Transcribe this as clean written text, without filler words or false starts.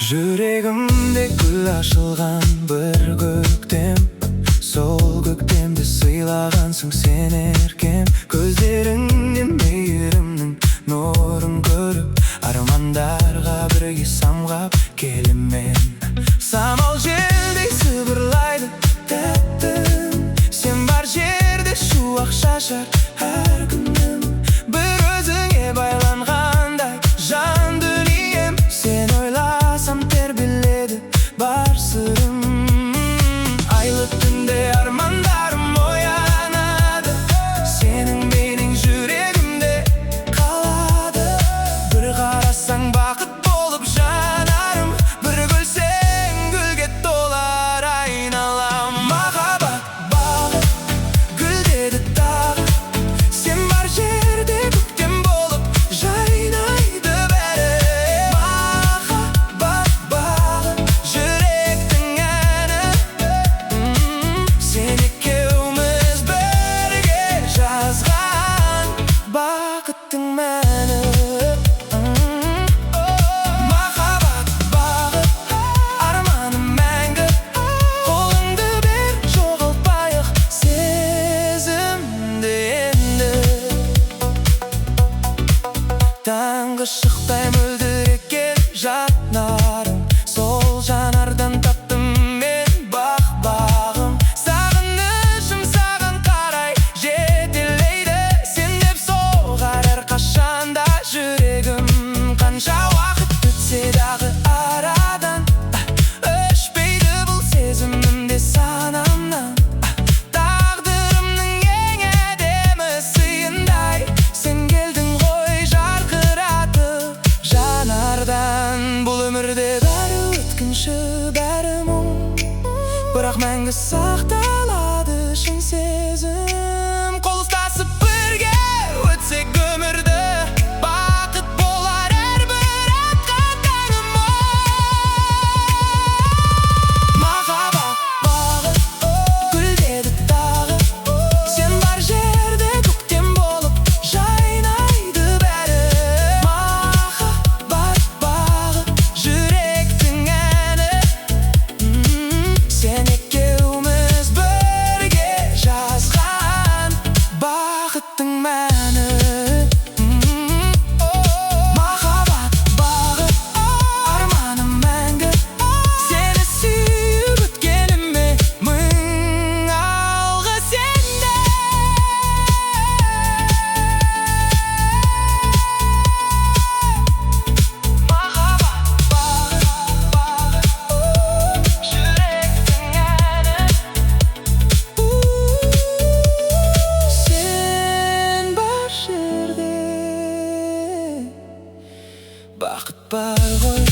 Жүрегімде гүл ашылған бір көктем, сол көктемді сыйлағансың сен еркем. Көздеріңнен мейірімнің нұрын көріп, армандарға бірге самғап келемін. Самал желдей сыбырлайды тәттім, сен бар жерде шуақ шашар әр күнім. Бір өзіңе байланғандай жан дүнием, сен ойласам тербеледі бар сырым. Айлы түнде армандарым оянады, сенің менің жүрегімде қалады. Bir қарасаң бақыт болып жанарым, бір күлсең гүлге толар айналам. Махаббат бағы гүлдеді тағы, сен бар жерде көктем болып жайнайды бәрі. Махаббат бағы жүректің әні, сен екеуміз бірге жазған бақыттың мәні. Махаббат бағы арманым мәңгі, қолыңды бер жоғалтпайық сезімді енді. Таңғы шықтай мөлдіреген жанарың, сол жанардан таптым мен бақ-бағым. Сағынышым саған қарай жетелейді, сен деп соғар әрқашанда жүрегім. Қанша уақыт өтсе дағы арадан, өшпейді бұл сезімімде санамнан. Тағдырымның ең әдемі сыйындай, сен келдің ғой жарқыратып жанардан. Бұл өмірде бәрі өткінші, бәрі мұң, бірақ мәңгі сақталады шын сезім. Қол ұстасып бірге өтсек өмірді, бақыт болар әрбір атқан таңым. Махаббат бағы гүлдеді тағы, сен бар жерде көктем болып жайнайды бәрі. Махаббат бағы жүректің әні, сен екеуміз бірге жазған бақыттың мәні. Махаббат бағы арманым мәңгі, сені сүйіп өткеніме мың алғыс енді. Махаббат бағы жүректің әні, сен бар жерде бақыт бар ғой.